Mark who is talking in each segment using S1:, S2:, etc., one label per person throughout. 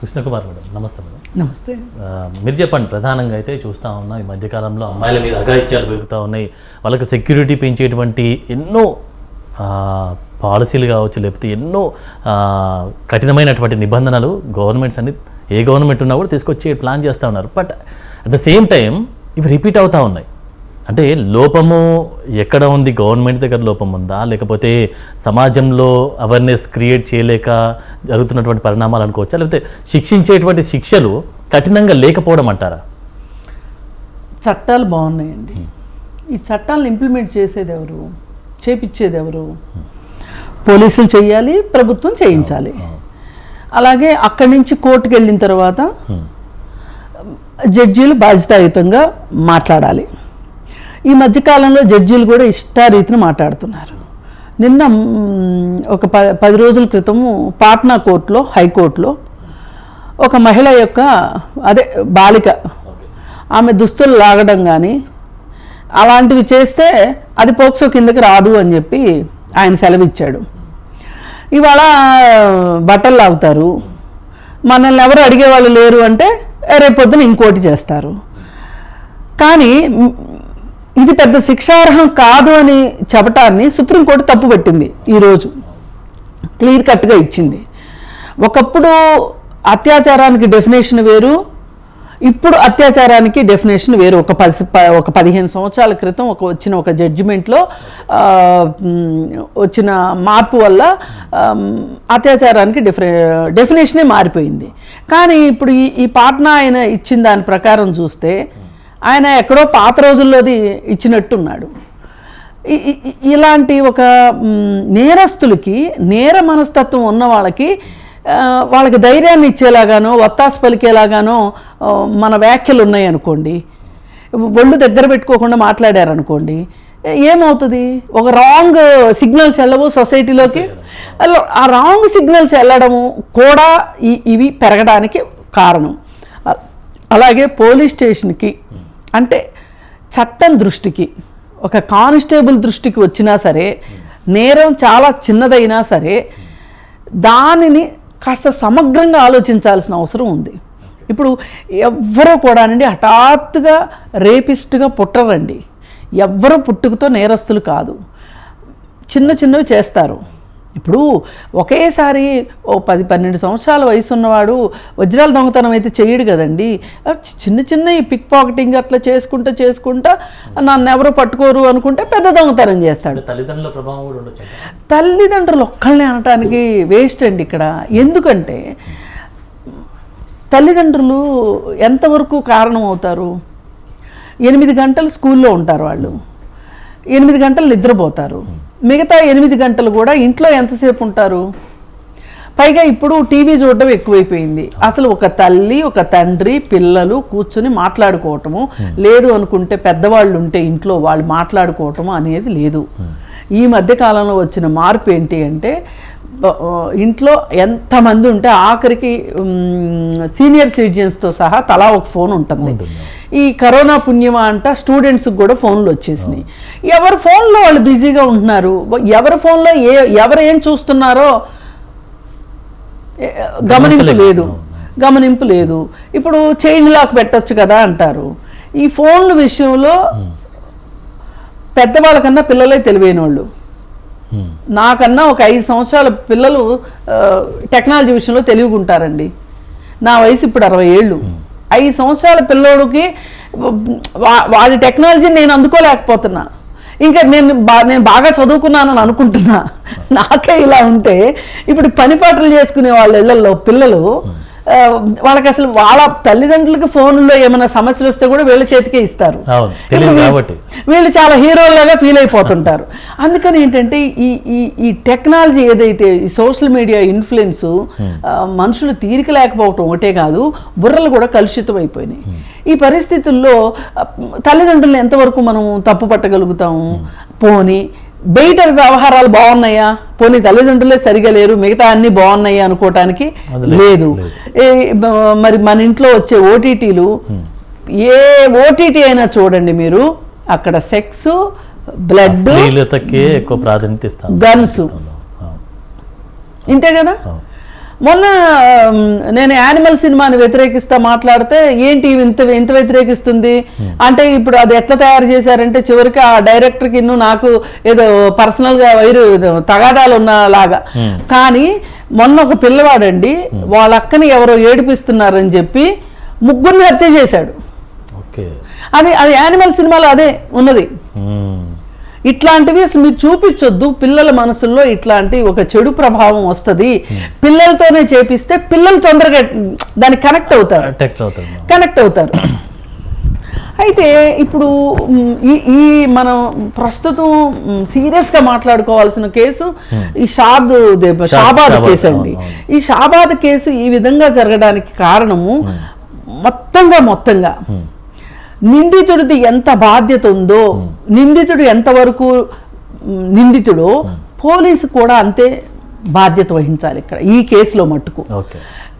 S1: Krishna Kumar madam, నమస్తే madam.
S2: నమస్తే.
S1: మీరు చెప్పండి, ప్రధానంగా అయితే చూస్తూ ఉన్నా ఈ మధ్యకాలంలో అమ్మాయిల మీద అఘాయిత్యాలు పెరుగుతూ ఉన్నాయి. వాళ్ళకి సెక్యూరిటీ పెంచేటువంటి ఎన్నో పాలసీలు కావచ్చు, లేకపోతే ఎన్నో కఠినమైనటువంటి నిబంధనలు గవర్నమెంట్స్ అన్ని ఏ గవర్నమెంట్ ఉన్నా కూడా తీసుకొచ్చి ప్లాన్ చేస్తూ ఉన్నారు. But at the same time ఇవి రిపీట్ అవుతూ ఉన్నాయి. అంటే లోపము ఎక్కడ ఉంది? గవర్నమెంట్ దగ్గర లోపం ఉందా, లేకపోతే సమాజంలో అవేర్నెస్ క్రియేట్ చేయలేక జరుగుతున్నటువంటి పరిణామాలు అనుకోవచ్చా, లేకపోతే శిక్షించేటువంటి శిక్షలు కఠినంగా లేకపోవడం అంటారా?
S2: చట్టాలు బాగున్నాయండి. ఈ చట్టాలను ఇంప్లిమెంట్ చేసేది ఎవరు, చేపించేది ఎవరు? పోలీసులు చేయాలి, ప్రభుత్వం చేయించాలి. అలాగే అక్కడి నుంచి కోర్టుకు వెళ్ళిన తర్వాత జడ్జీలు బాధ్యతాయుతంగా మాట్లాడాలి. ఈ మధ్యకాలంలో జడ్జీలు కూడా ఇష్టారీతిని మాట్లాడుతున్నారు. నిన్న ఒక 10 రోజుల క్రితము పాట్నా కోర్టులో, హైకోర్టులో ఒక మహిళ యొక్క బాలిక ఆమె దుస్తులు లాగడం కానీ అలాంటివి చేస్తే అది పోక్సో కిందకి రాదు అని చెప్పి ఆయన సెలవిచ్చాడు. ఇవాళ బట్టలు లాగుతారు, మనల్ని ఎవరు అడిగేవాళ్ళు లేరు అంటే రేపొద్దున ఇంకోటి చేస్తారు. కానీ ఇది పెద్ద శిక్షార్హం కాదు అని చెప్పటాన్ని సుప్రీంకోర్టు తప్పుపట్టింది. ఈరోజు క్లియర్ కట్గా ఇచ్చింది. ఒకప్పుడు అత్యాచారానికి డెఫినేషన్ వేరు, ఇప్పుడు అత్యాచారానికి డెఫినేషన్ వేరు. ఒక 15 సంవత్సరాల క్రితం వచ్చిన ఒక జడ్జిమెంట్లో వచ్చిన మార్పు వల్ల అత్యాచారానికి డెఫినేషనే మారిపోయింది. కానీ ఇప్పుడు ఈ పాట్నా ఆయన ఇచ్చిన దాని ప్రకారం చూస్తే ఆయన ఎక్కడో పాత రోజుల్లోది ఇచ్చినట్టున్నాడు. ఇలాంటి ఒక నేరస్తులకి, నేర మనస్తత్వం ఉన్న వాళ్ళకి ధైర్యాన్ని ఇచ్చేలాగానో ఒత్తాసు పలికేలాగానో మన వ్యాఖ్యలు ఉన్నాయి అనుకోండి, ఒళ్ళు దగ్గర పెట్టుకోకుండా మాట్లాడారనుకోండి, ఏమవుతుంది? ఒక రాంగ్ సిగ్నల్స్ వెళ్ళవు సొసైటీలోకి. ఆ రాంగ్ సిగ్నల్స్ వెళ్ళడము కూడా ఇవి పెరగడానికి కారణం. అలాగే పోలీస్ స్టేషన్కి అంటే చట్టం దృష్టికి, ఒక కానిస్టేబుల్ దృష్టికి వచ్చినా సరే, నేరం చాలా చిన్నదైనా సరే దానిని కాస్త సమగ్రంగా ఆలోచించాల్సిన అవసరం ఉంది. ఇప్పుడు ఎవ్వరూ కూడా అండి హఠాత్తుగా రేపిస్ట్గా పుట్టరండి. ఎవ్వరూ పుట్టుకతో నేరస్తులు కాదు, చిన్న చిన్నవి చేస్తారు. ఇప్పుడు ఒకేసారి 10-12 సంవత్సరాల వయసు ఉన్నవాడు వజ్రాల దొంగతనం అయితే చేయడు కదండి. చిన్న చిన్న ఈ పిక్ పాకెటింగ్ అట్లా చేసుకుంటా నన్ను ఎవరు పట్టుకోరు అనుకుంటే పెద్ద దొంగతనం చేస్తాడు.
S1: తల్లిదండ్రుల ప్రభావం కూడా ఉండొచ్చు.
S2: తల్లిదండ్రులు ఒక్కళ్ళని అనటానికి వేస్ట్ అండి ఇక్కడ. ఎందుకంటే తల్లిదండ్రులు ఎంతవరకు కారణం అవుతారు? 8 గంటలు స్కూల్లో ఉంటారు వాళ్ళు, 8 గంటలు నిద్రపోతారు, మిగతా 8 గంటలు కూడా ఇంట్లో ఎంతసేపు ఉంటారు? పైగా ఇప్పుడు టీవీ చూడడం ఎక్కువైపోయింది. అసలు ఒక తల్లి, ఒక తండ్రి, పిల్లలు కూర్చుని మాట్లాడుకోవటము లేదు అనుకుంటే, పెద్దవాళ్ళు ఉంటే ఇంట్లో వాళ్ళు మాట్లాడుకోవటము అనేది లేదు. ఈ మధ్యకాలంలో వచ్చిన మార్పు ఏంటి అంటే, ఇంట్లో ఎంతమంది ఉంటే ఆఖరికి సీనియర్ సిటిజన్స్తో సహా తలా ఒక ఫోన్ ఉంటుంది. ఈ కరోనా పుణ్యమా అంట స్టూడెంట్స్కి కూడా ఫోన్లు వచ్చేసినాయి. ఎవరి ఫోన్లో వాళ్ళు బిజీగా ఉంటున్నారు. ఎవరి ఫోన్లో ఎవరు ఏం చూస్తున్నారో గమనింపు లేదు. ఇప్పుడు చైన్ లాక్ పెట్టచ్చు కదా అంటారు. ఈ ఫోన్ల విషయంలో పెద్దవాళ్ళకన్నా పిల్లలే తెలివైన వాళ్ళు. నాకన్నా ఒక 5 సంవత్సరాల పిల్లలు టెక్నాలజీ విషయంలో తెలివిగుంటారండి. నా వయసు ఇప్పుడు 60 ఏళ్ళు. 5 సంవత్సరాల పిల్లోడికి వాడి టెక్నాలజీని నేను అందుకోలేకపోతున్నా. ఇంకా నేను బాగా చదువుకున్నానని అనుకుంటున్నా. నాకే ఇలా ఉంటే ఇప్పుడు పని పాటలు చేసుకునే వాళ్ళ ఇళ్లలో పిల్లలు వాళ్ళకి అసలు వాళ్ళ తల్లిదండ్రులకి ఫోన్లో ఏమైనా సమస్యలు వస్తే కూడా వీళ్ళ చేతికే ఇస్తారు. వీళ్ళు చాలా హీరోలాగా ఫీల్ అయిపోతుంటారు. అందుకని ఏంటంటే ఈ టెక్నాలజీ ఏదైతే ఈ సోషల్ మీడియా ఇన్ఫ్లుయెన్స్ మనుషులు తీరిక లేకపోవటం ఒకటే కాదు, బుర్రలు కూడా కలుషితం అయిపోయినాయి. ఈ పరిస్థితుల్లో తల్లిదండ్రులను ఎంతవరకు మనం తప్పు పట్టగలుగుతాము? పోనీ బయట వ్యవహారాలు బాగున్నాయా, పోనీ తల్లిదండ్రులే సరిగా లేరు, మిగతా అన్ని బాగున్నాయి అనుకోవటానికి లేదు. మరి మన ఇంట్లో వచ్చే ఓటీటీలు, ఏ ఓటీటీ అయినా చూడండి మీరు, అక్కడ సెక్స్, బ్లడ్,
S1: ఎక్కువ ప్రాధాన్యత ఇస్తాం,
S2: గన్స్, ఇంతే కదా. మొన్న నేను యానిమల్ సినిమాని వ్యతిరేకిస్తా మాట్లాడితే ఏంటి ఇంత ఇంత వ్యతిరేకిస్తుంది అంటే ఇప్పుడు అది ఎట్లా తయారు చేశారంటే చివరికి ఆ డైరెక్టర్కి నాకు ఏదో పర్సనల్గా తగాదాలు ఉన్నలాగా. కానీ మొన్న ఒక పిల్లవాడండి వాళ్ళ అక్కని ఎవరో ఏడిపిస్తున్నారని చెప్పి 3 హత్య చేశాడు. అది యానిమల్ సినిమాలో అదే ఉన్నది. ఇట్లాంటివి అసలు మీరు చూపించొద్దు. పిల్లల మనసుల్లో ఇట్లాంటి ఒక చెడు ప్రభావం వస్తుంది. పిల్లలతోనే చేపిస్తే పిల్లలు తొందరగా దానికి కనెక్ట్ అవుతారు. అయితే ఇప్పుడు ఈ మనం ప్రస్తుతం సీరియస్గా మాట్లాడుకోవాల్సిన కేసు ఈ షాబాద్ కేసు అండి. ఈ షాబాద్ కేసు ఈ విధంగా జరగడానికి కారణము మొత్తంగా నిందితుడిది ఎంత బాధ్యత ఉందో, నిందితుడు ఎంతవరకు నిందితుడో పోలీసు కూడా అంతే బాధ్యత వహించాలి ఇక్కడ ఈ కేసులో మట్టుకు.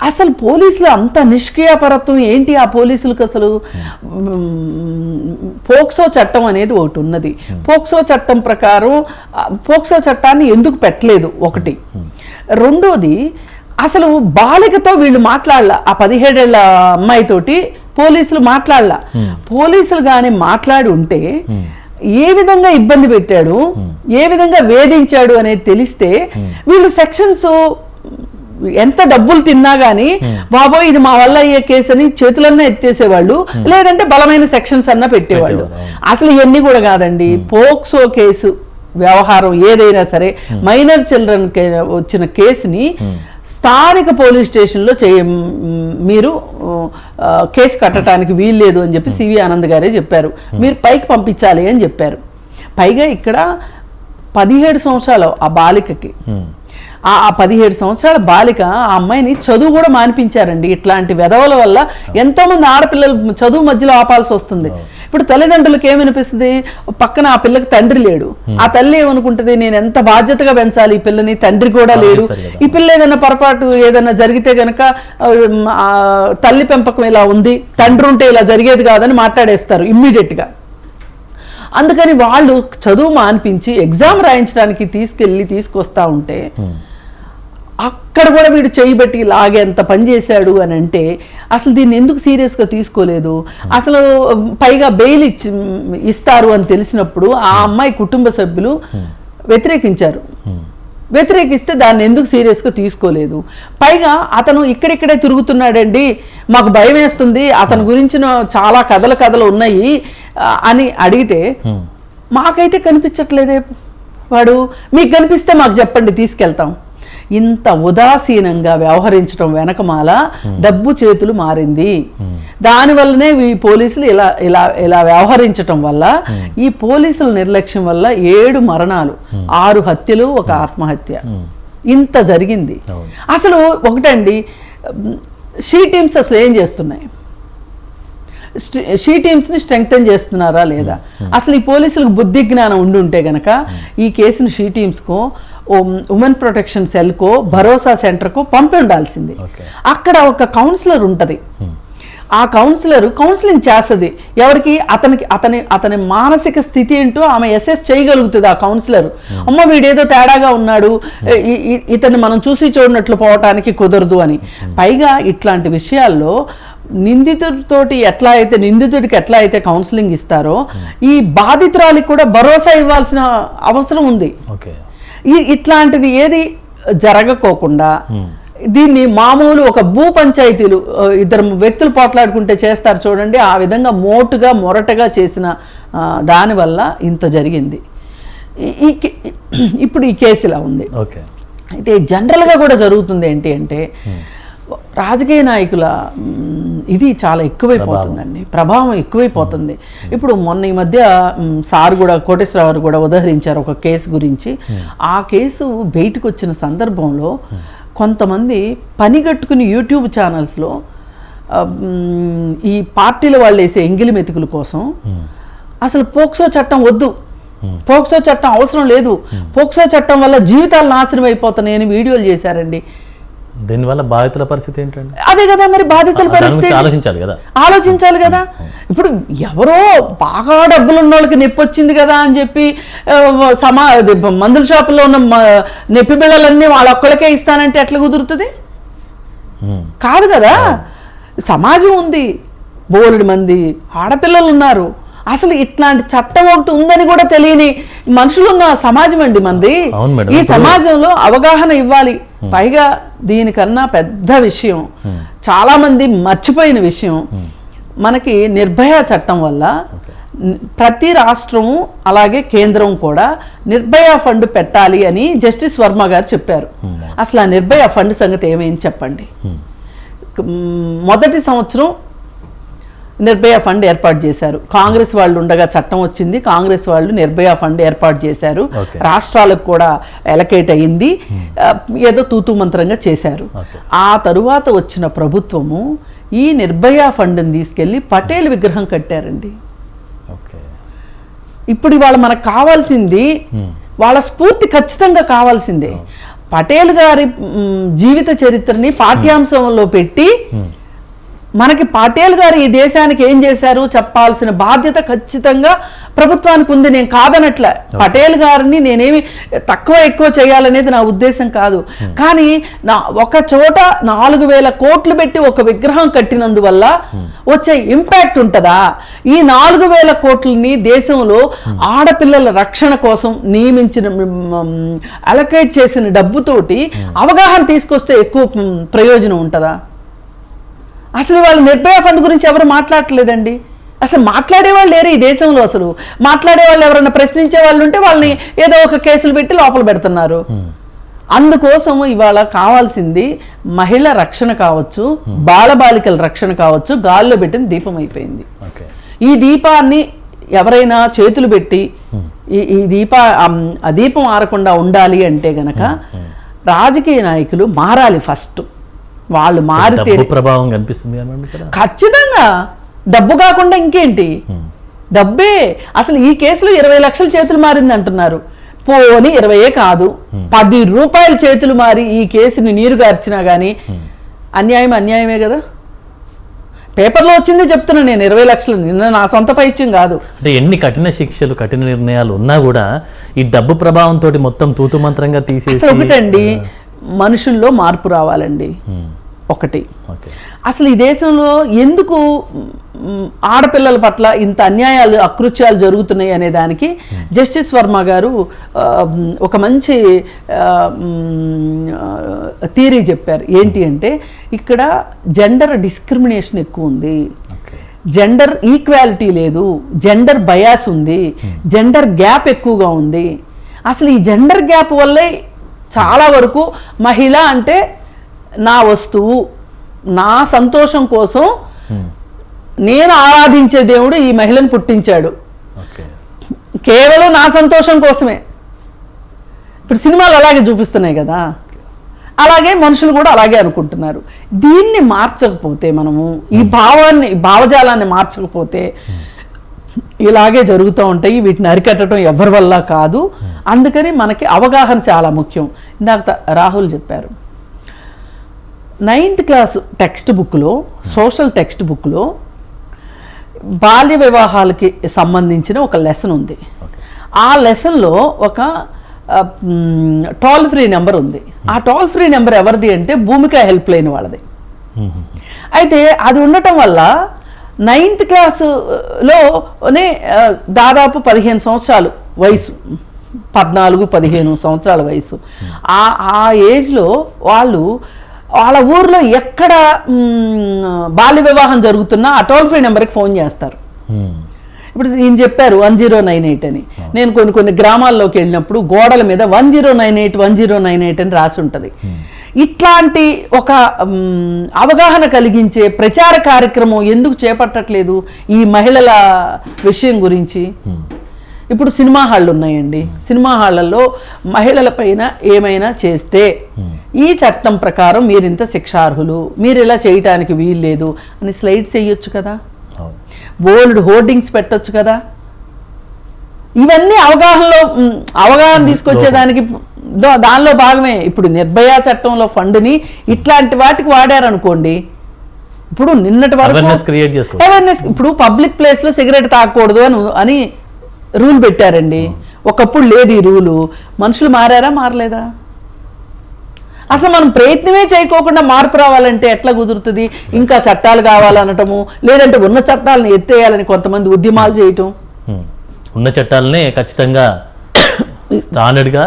S2: అసలు పోలీసులు అంత నిష్క్రియాపరత్వం ఏంటి ఆ పోలీసులకు? అసలు పోక్సో చట్టం అనేది ఒకటి ఉన్నది. పోక్సో చట్టం ప్రకారం పోక్సో చట్టాన్ని ఎందుకు పెట్టలేదు ఒకటి. రెండోది అసలు బాలికతో వీళ్ళు మాట్లాడలా. ఆ 17 ఏళ్ల అమ్మాయితోటి పోలీసులు మాట్లాడలా. పోలీసులు కానీ మాట్లాడి ఉంటే ఏ విధంగా ఇబ్బంది పెట్టాడు, ఏ విధంగా వేధించాడు అనేది తెలిస్తే వీళ్ళు సెక్షన్స్ ఎంత డబ్బులు తిన్నా గానీ బాబోయ్ ఇది మా వల్ల అయ్యే కేసు అని చేతులన్నా ఎత్తేసేవాళ్ళు, లేదంటే బలమైన సెక్షన్స్ అన్నా పెట్టేవాళ్ళు. అసలు ఇవన్నీ కూడా కాదండి. పోక్సో కేసు వ్యవహారం ఏదైనా సరే మైనర్ చిల్డ్రన్ వచ్చిన కేసుని స్థానిక పోలీస్ స్టేషన్లో మీరు కేసు కట్టడానికి వీల్లేదు అని చెప్పి సివి ఆనంద్ గారే చెప్పారు. మీరు పైకి పంపించాలి అని చెప్పారు. పైగా ఇక్కడ 17 సంవత్సరాలు ఆ బాలికకి, ఆ 17 సంవత్సరాల బాలిక ఆ అమ్మాయిని చదువు కూడా మానిపించారండి. ఇట్లాంటి వెధవల వల్ల ఎంతో మంది ఆడపిల్లలు చదువు మధ్యలో ఆపాల్సి వస్తుంది. ఇప్పుడు తల్లిదండ్రులకు ఏమనిపిస్తుంది, పక్కన ఆ పిల్లకి తండ్రి లేడు. ఆ తల్లి ఏమనుకుంటుంది, నేను ఎంత బాధ్యతగా పెంచాలి ఈ పిల్లని, తండ్రి కూడా లేడు. ఈ పిల్ల ఏదైనా పొరపాటు ఏదైనా జరిగితే గనక తల్లి పెంపకం ఇలా ఉంది, తండ్రి ఉంటే ఇలా జరిగేది కాదని మాట్లాడేస్తారు ఇమ్మీడియట్గా. అందుకని వాళ్ళు చదువు మానిపించి ఎగ్జామ్ రాయించడానికి తీసుకొస్తా ఉంటే అక్కడ కూడా వీడు చేయబట్టి లాగేంత పని చేశాడు అని అంటే అసలు దీన్ని ఎందుకు సీరియస్గా తీసుకోలేదు? అసలు పైగా బెయిల్ ఇస్తారు అని తెలిసినప్పుడు ఆ అమ్మాయి కుటుంబ సభ్యులు వ్యతిరేకిస్తే దాన్ని ఎందుకు సీరియస్గా తీసుకోలేదు? పైగా అతను ఇక్కడిక్కడే తిరుగుతున్నాడండి, మాకు భయం వేస్తుంది, అతని గురించిన చాలా కథలు ఉన్నాయి అని అడిగితే మాకైతే కనిపించట్లేదే వాడు, మీకు కనిపిస్తే మాకు చెప్పండి తీసుకెళ్తాం. ఇంత ఉదాసీనంగా వ్యవహరించడం వెనకమాల డబ్బు చేతులు మారింది. దానివల్లనే ఈ పోలీసులు ఇలా వ్యవహరించటం వల్ల, ఈ పోలీసుల నిర్లక్ష్యం వల్ల 7 మరణాలు, 6 హత్యలు, 1 ఆత్మహత్య ఇంత జరిగింది. అసలు ఒకటండి, షీ టీమ్స్ అసలు ఏం చేస్తున్నాయి? షీ టీమ్స్ని స్ట్రెంగ్తన్ చేస్తున్నారా లేదా? అసలు ఈ పోలీసులకు బుద్ధి జ్ఞానం ఉండుంటే గనక ఈ కేసును షీ టీమ్స్కో ఉమెన్ ప్రొటెక్షన్ సెల్కో భరోసా సెంటర్కో పంపి ఉండాల్సింది. అక్కడ ఒక కౌన్సిలర్ ఉంటుంది. ఆ కౌన్సిలింగ్ చేస్తుంది. ఎవరికి? అతని మానసిక స్థితి ఏంటో ఆమె అసెస్ చేయగలుగుతుంది. ఆ కౌన్సిలర్ అమ్మ వీడేదో తేడాగా ఉన్నాడు, ఇతన్ని మనం చూసి చూడనట్లు పోవటానికి కుదరదు అని. పైగా ఇట్లాంటి విషయాల్లో నిందితుడికి ఎట్లా అయితే కౌన్సిలింగ్ ఇస్తారో ఈ బాధితురాలికి కూడా భరోసా ఇవ్వాల్సిన అవసరం ఉంది. ఇట్లాంటిది ఏది జరగకోకుండా దీన్ని మామూలు ఒక భూ పంచాయతీలు 2 వ్యక్తులు పోట్లాడుకుంటే చేస్తారు చూడండి, ఆ విధంగా మొరటగా చేసిన దానివల్ల ఇంత జరిగింది. ఇప్పుడు ఈ కేసు ఇలా ఉంది. అయితే జనరల్గా కూడా జరుగుతుంది ఏంటి అంటే రాజకీయ నాయకుల ఇది చాలా ఎక్కువైపోతుందండి, ప్రభావం ఎక్కువైపోతుంది. ఇప్పుడు మొన్న ఈ మధ్య సార్ కూడా కోటేశ్వరరావు కూడా ఉదహరించారు ఒక కేసు గురించి. ఆ కేసు బయటకు వచ్చిన సందర్భంలో కొంతమంది పనిగట్టుకుని యూట్యూబ్ ఛానల్స్లో ఈ పార్టీల వాళ్ళు వేసే ఎంగిలి మెతుకుల కోసం అసలు పోక్సో చట్టం వద్దు, పోక్సో చట్టం అవసరం లేదు, పోక్సో చట్టం వల్ల జీవితాలు నాశనం అయిపోతున్నాయని వీడియోలు చేశారండి.
S1: దీనివల్ల బాధితుల పరిస్థితి ఏంటండి?
S2: అదే కదా మరి, బాధితుల పరిస్థితి ఆలోచించాలి కదా. ఇప్పుడు ఎవరో బాగా డబ్బులు ఉన్న వాళ్ళకి నొప్పి వచ్చింది కదా అని చెప్పి మందుల షాపుల్లో ఉన్న నొప్పి బిళ్ళలన్నీ వాళ్ళ ఒక్కళ్ళకే ఇస్తానంటే ఎట్లా కుదురుతుంది? కాదు కదా. సమాజం ఉంది, బోలెడు మంది ఆడపిల్లలు ఉన్నారు. అసలు ఇట్లాంటి చట్టం ఒకటి ఉందని కూడా తెలియని మనుషులున్న సమాజం అండి మంది. ఈ సమాజంలో అవగాహన ఇవ్వాలి. పైగా దీనికన్నా పెద్ద విషయం, చాలా మంది మర్చిపోయిన విషయం, మనకి నిర్భయ చట్టం వల్ల ప్రతి రాష్ట్రము అలాగే కేంద్రం కూడా నిర్భయ ఫండ్ పెట్టాలి అని జస్టిస్ వర్మ గారు చెప్పారు. అసలు ఆ నిర్భయ ఫండ్ సంగతి ఏమైంది చెప్పండి. మొదటి సంవత్సరం నిర్భయ ఫండ్ ఏర్పాటు చేశారు. కాంగ్రెస్ వాళ్ళు ఉండగా చట్టం వచ్చింది, కాంగ్రెస్ వాళ్ళు నిర్భయ ఫండ్ ఏర్పాటు చేశారు. రాష్ట్రాలకు కూడా ఎలకేట్ అయింది, ఏదో తూతూ మంత్రంగా చేశారు. ఆ తరువాత వచ్చిన ప్రభుత్వము ఈ నిర్భయ ఫండ్ని తీసుకెళ్లి పటేల్ విగ్రహం కట్టారండి. ఇప్పుడు ఇవాళ మనకు కావాల్సింది వాళ్ళ స్ఫూర్తి ఖచ్చితంగా కావాల్సిందే. పటేల్ గారి జీవిత చరిత్రని పాఠ్యాంశంలో పెట్టి మనకి పటేల్ గారు ఈ దేశానికి ఏం చేశారు చెప్పాల్సిన బాధ్యత ఖచ్చితంగా ప్రభుత్వానికి ఉంది. నేను కాదనట్ల, పటేల్ గారిని నేనేమి తక్కువ ఎక్కువ చేయాలనేది నా ఉద్దేశం కాదు. కానీ ఒక చోట 4,000 కోట్లు పెట్టి ఒక విగ్రహం కట్టినందువల్ల వచ్చే ఇంపాక్ట్ ఉంటుందా? ఈ 4,000 కోట్లని దేశంలో ఆడపిల్లల రక్షణ కోసం నియమించిన అలొకేట్ చేసిన డబ్బుతోటి అవగాహన తీసుకొస్తే ఎక్కువ ప్రయోజనం ఉంటుందా? అసలు వాళ్ళు నిర్భయ ఫండ్ గురించి ఎవరు మాట్లాడలేదండి. అసలు మాట్లాడేవాళ్ళు లేరు ఈ దేశంలో. అసలు మాట్లాడేవాళ్ళు ఎవరైనా ప్రశ్నించే వాళ్ళు ఉంటే వాళ్ళని ఏదో ఒక కేసులు పెట్టి లోపల పెడుతున్నారు. అందుకోసం ఇవాళ కావాల్సింది మహిళ రక్షణ కావచ్చు, బాలబాలికల రక్షణ కావచ్చు, గాల్లో పెట్టిన దీపం అయిపోయింది. ఈ దీపాన్ని ఎవరైనా చేతులు పెట్టి ఈ దీపం ఆరకుండా ఉండాలి అంటే గనక రాజకీయ నాయకులు మారాలి. ఫస్ట్ వాళ్ళు మారితే
S1: ప్రభావం కనిపిస్తుంది
S2: ఖచ్చితంగా. డబ్బు కాకుండా ఇంకేంటి, డబ్బే. అసలు ఈ కేసులో 20 లక్షల చేతులు మారింది అంటున్నారు. పోని 20 కాదు, 10 రూపాయల చేతులు మారి ఈ కేసుని నీరుగార్చినా గానీ అన్యాయమే కదా. పేపర్లో వచ్చిందే చెప్తున్నా నేను, 20 లక్షలు నిన్న నా సొంత పైత్యం కాదు.
S1: అంటే ఎన్ని కఠిన శిక్షలు, కఠిన నిర్ణయాలు ఉన్నా కూడా ఈ డబ్బు ప్రభావంతో మొత్తం తూతు మంత్రంగా తీసేసి.
S2: ఒకటండి, మనుషుల్లో మార్పు రావాలండి. ఒకటి, అసలు ఈ దేశంలో ఎందుకు ఆడపిల్లల పట్ల ఇంత అన్యాయాలు అకృత్యాలు జరుగుతున్నాయి అనే దానికి జస్టిస్ వర్మ గారు ఒక మంచి థియరీ చెప్పారు. ఏంటి అంటే ఇక్కడ జెండర్ డిస్క్రిమినేషన్ ఎక్కువ ఉంది, జెండర్ ఈక్వాలిటీ లేదు, జెండర్ బయాస్ ఉంది, జెండర్ గ్యాప్ ఎక్కువగా ఉంది. అసలు ఈ జెండర్ గ్యాప్ వల్లే చాలా వరకు మహిళ అంటే నా వస్తువు, నా సంతోషం కోసం నేను ఆరాధించే దేవుడు ఈ మహిళను పుట్టించాడు, కేవలం నా సంతోషం కోసమే. ఇప్పుడు సినిమాలు అలాగే చూపిస్తున్నాయి కదా, అలాగే మనుషులు కూడా అలాగే అనుకుంటున్నారు. దీన్ని మార్చకపోతే, మనము ఈ భావజాలాన్ని మార్చకపోతే ఇలాగే జరుగుతూ ఉంటాయి. వీటిని అరికట్టడం ఎవరి వల్ల కాదు. అందుకని మనకి అవగాహన చాలా ముఖ్యం. ఇందాక రాహుల్ చెప్పారు, 9th క్లాస్ టెక్స్ట్ బుక్లో, సోషల్ టెక్స్ట్ బుక్లో బాల్య వివాహాలకి సంబంధించిన ఒక లెసన్ ఉంది. ఆ లెసన్లో ఒక టోల్ ఫ్రీ నెంబర్ ఉంది. ఆ టోల్ ఫ్రీ నెంబర్ ఎవరిది అంటే భూమిక హెల్ప్ లైన్ వాళ్ళది. అయితే అది ఉండటం వల్ల 9th క్లాసులోనే దాదాపు 15 సంవత్సరాలు వయసు, 14-15 సంవత్సరాల వయసు. ఆ ఏజ్లో వాళ్ళ ఊర్లో ఎక్కడ బాల్య వివాహం జరుగుతున్నా ఆ టోల్ ఫ్రీ నెంబర్కి ఫోన్ చేస్తారు. ఇప్పుడు ఈయన చెప్పారు 1098 అని. నేను కొన్ని గ్రామాల్లోకి వెళ్ళినప్పుడు గోడల మీద 1098 అని రాసి ఉంటుంది. ఇట్లాంటి ఒక అవగాహన కలిగించే ప్రచార కార్యక్రమం ఎందుకు చేపట్టట్లేదు ఈ మహిళల విషయం గురించి? ఇప్పుడు సినిమా హాళ్ళు ఉన్నాయండి, సినిమా హాళ్లలో మహిళల పైన ఏమైనా చేస్తే ఈ చట్టం ప్రకారం మీరు ఇంత శిక్షార్హులు, మీరు ఇలా చేయటానికి వీలు లేదు అని స్లైడ్స్ వేయొచ్చు కదా, బోల్డ్ హోర్డింగ్స్ పెట్టొచ్చు కదా. ఇవన్నీ అవగాహన తీసుకొచ్చేదానికి దానిలో భాగమే. ఇప్పుడు నిర్భయ చట్టంలో ఫండ్ని ఇట్లాంటి వాటికి వాడారనుకోండి, ఇప్పుడు నిన్నటి వరకు అవేర్నెస్, ఇప్పుడు పబ్లిక్ ప్లేస్లో సిగరెట్ తాగకూడదు అని రూల్ పెట్టారండి. ఒకప్పుడు లేదు ఈ రూలు. మనుషులు మారారా, మారలేదా? అసలు మనం ప్రయత్నమే చేయకోకుండా మార్పు రావాలంటే ఎట్లా కుదురుతుంది? ఇంకా చట్టాలు కావాలనటము, లేదంటే ఉన్న చట్టాలను ఎత్తేయాలని కొంతమంది ఉద్యమాలు చేయటం.
S1: ఉన్న చట్టాలనే ఖచ్చితంగా స్టాండర్డ్గా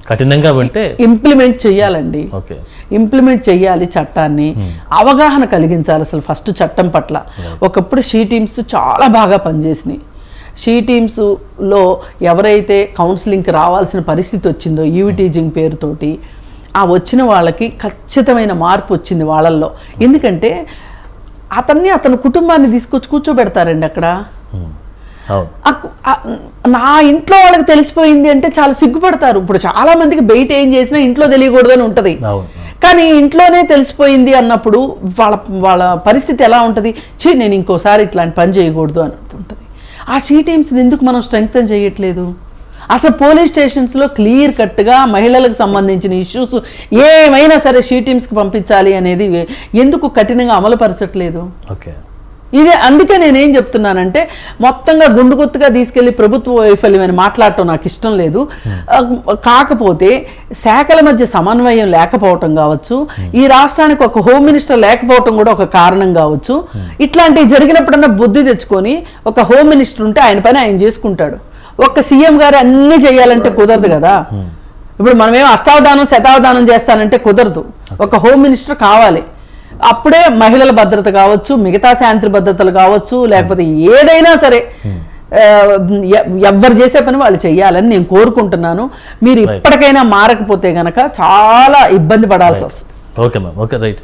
S1: కఠినంగా ఉంటే
S2: ఇంప్లిమెంట్ చేయాలండి.
S1: ఓకే,
S2: ఇంప్లిమెంట్ చేయాలి చట్టాన్ని, అవగాహన కలిగించాలి అసలు ఫస్ట్ చట్టం పట్ల. ఒకప్పుడు షీ టీమ్స్ చాలా బాగా పనిచేసినాయి. షీ టీమ్స్లో ఎవరైతే కౌన్సిలింగ్కి రావాల్సిన పరిస్థితి వచ్చిందో ఈవి టీజింగ్ పేరుతోటి, ఆ వచ్చిన వాళ్ళకి ఖచ్చితమైన మార్పు వచ్చింది వాళ్ళల్లో. ఎందుకంటే అతని కుటుంబాన్ని తీసుకొచ్చి కూర్చోబెడతారండి అక్కడ. నా ఇంట్లో వాళ్ళకి తెలిసిపోయింది అంటే చాలా సిగ్గుపడతారు. ఇప్పుడు చాలా మందికి బయట ఏం చేసినా ఇంట్లో తెలియకూడదు అని ఉంటుంది, కానీ ఇంట్లోనే తెలిసిపోయింది అన్నప్పుడు వాళ్ళ పరిస్థితి ఎలా ఉంటుంది? నేను ఇంకోసారి ఇట్లాంటి పని చేయకూడదు అని ఉంటుంది. ఆ షీ టీమ్స్ని ఎందుకు మనం స్ట్రెంగ్తన్ చేయట్లేదు? అసలు పోలీస్ స్టేషన్స్లో క్లియర్ కట్గా మహిళలకు సంబంధించిన ఇష్యూస్ ఏమైనా సరే షీ టీమ్స్కి పంపించాలి అనేది ఎందుకు కఠినంగా అమలుపరచట్లేదు?
S1: ఓకే,
S2: ఇదే అందుకే నేనేం చెప్తున్నానంటే మొత్తంగా గుండుగుత్తుగా తీసుకెళ్లి ప్రభుత్వ వైఫల్యం అని మాట్లాడటం నాకు ఇష్టం లేదు. కాకపోతే శాఖల మధ్య సమన్వయం లేకపోవటం కావచ్చు, ఈ రాష్ట్రానికి ఒక హోమ్ మినిస్టర్ లేకపోవటం కూడా ఒక కారణం కావచ్చు. ఇట్లాంటివి జరిగినప్పుడన్నా బుద్ధి తెచ్చుకొని ఒక హోమ్ మినిస్టర్ ఉంటే ఆయన పని ఆయన చేసుకుంటాడు. ఒక్క సీఎం గారు అన్ని చేయాలంటే కుదరదు కదా. ఇప్పుడు మనమేమో అష్టావధానం శతావధానం చేస్తానంటే కుదరదు. ఒక హోమ్ మినిస్టర్ కావాలి. అప్పుడే మహిళల భద్రత కావచ్చు, మిగతా శాంతి భద్రతలు కావచ్చు, లేకపోతే ఏదైనా సరే ఎవ్వరు చేసే పని వాళ్ళు చెయ్యాలని నేను కోరుకుంటున్నాను. మీరు ఇప్పటికైనా మారకపోతే గనక చాలా ఇబ్బంది పడాల్సి వస్తుంది.
S1: Okay ma'am, okay, right.